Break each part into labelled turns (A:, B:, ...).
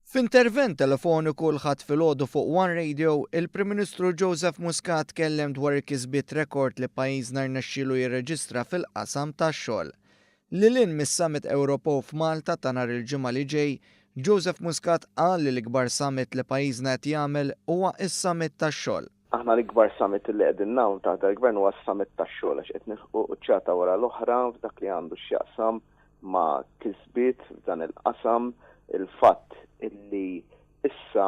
A: F'intervent telefoniku l-ħadd filgħodu fuq One Radio, il-Prim Ministru Joseph Muscat tkellem dwar il-kisbiet rekord li pajjiżna rnexxielu jirreġistra fil-qasam tax-xogħol. Lilin mis-Summit Ewropew f'Malta ta' nhar il-ġimgħa li ġej, Joseph Muscat qal li l-ikbar summit li pajjiżna qed jagħmel huwa s-Summit tax-xogħol.
B: Aħna l-ikbar summit li qegħdin nagħmlu taħt il-Gvern huwa s-Summit tax-xogħol għax qed nilħqu quċċata wara l-oħra f'dak li għandu x'jaqsam ma' kisbiet f'dan il-qasam, il-fatt illi issa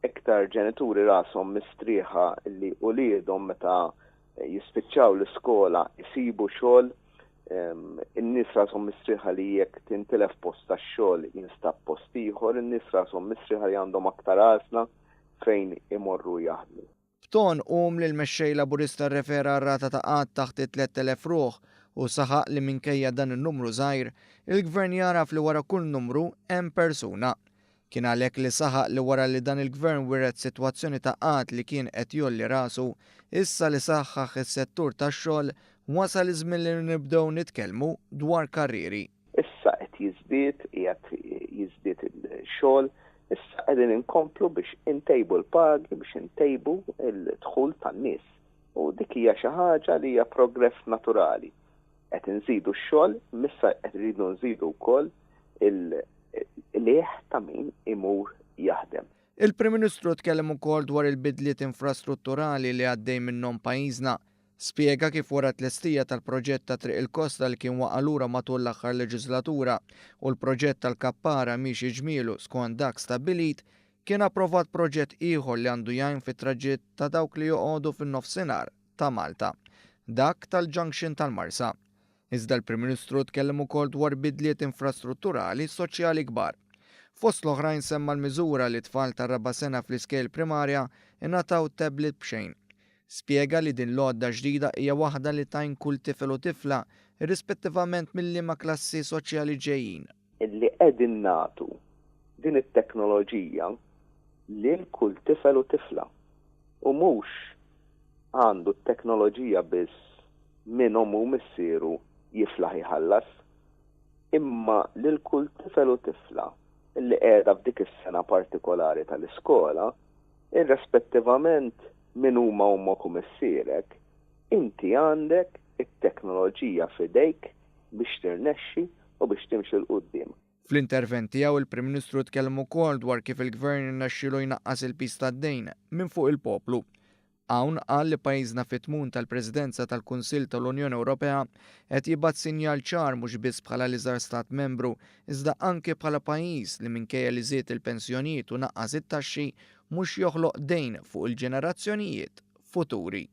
B: iktar ġenituri rashom mistrieħa illi uliedhom meta jispiċċaw l-iskola jsibu xogħol, in-nies rashom mistrieħa li jekk tintilef post tax-xogħol jinstab post ieħor, in-nies rashom mistrieħa li għandhom aktar għażla fejn imorru jaħdmu.
A: F'ton li l-mexxej Laburista rrefera r-rata ta' qatt taħt 3,000 ruħ u saħaq li minkejja dan in-numru żgħir, il-Gvern jaraf li wara kull numru hemm persuna. Kien għalhekk li saħaq li wara li dan il-Gvern wiret sitwazzjoni ta' qatt li kien qed jolli rasu, issa li saħħaħ is-settur tax-xogħol wasal iż-żmien li nibdew nitkellmu dwar karrieri.
B: Issa qed jiżdied il-xogħol, issa qegħdin inkomplu biex intejbu l-pagi, biex intejbu l-dħul tan-nies. U dik hija xi ħaġa li hija progress naturali. Qed inżidu x-xogħol, missa qed iridu nżidu wkoll il-leħ ta' min imur jaħdem.
A: Il-Prim Ministru tkellem ukoll dwar il-bidliet infrastrutturali li għaddej minnhom pajjiżna, spjega kif wara tlestija tal-proġett ta' Triq il-Kosta li kien waqa' lura matul l-aħħar leġislatura u l-proġett tal-Kappara mhix iġmielu skont dak stabbilit, kien approvat proġett ieħor li għandu jgħin fit-traġitt ta' dawk li joqogħdu fin-nofsinhar ta' Malta, dak tal-Junction tal-Marsa. Iżda l-Prim Ministru tkellem ukoll dwar bidliet infrastrutturali soċjali kbar. Fost l-oħrajn semma l-miżura li tfal ta' raba' sena fl-iskejl primarja ingħataw tablet b'xejn. Spjega li din l-għodda ġdida hija waħda li tajn kull tifel u tifla irrispettivament mill-liema klassi soċjali ġejjin.
B: Illi qegħdin nagħtu din it-teknoloġija lil kull tifel u tifla. U mhux għandu t-teknoloġija biss minnhom u missieru jiflaħ jħallas, imma lil kull tifel u tifla illi qiegħda f'dik is-sena partikolari tal-iskola, irrispettivament min huma ommok u missierek, inti għandek it-teknoloġija f'idejk biex tirnexxi u biex timxi l qudiem.
A: Fl-intervent tiegħu il-Prim Ministru tkellem ukoll dwar kif il-Gvern irnexxielu jnaqqas il-pis tad-dejn minn fuq il-poplu. Hawn qal li pajjiżna fit-tmum tal-Presidenza tal-Kunsill tal-Unjoni Ewropea qed jibgħat sinjal ċar mhux biss bħala li żar stat membru, iżda anke bħala pajjiż li minkejja li żied il-pensjonijiet u naqqas it-taxxi mhux joħloq dejn fuq il-ġenerazzjonijiet futuri.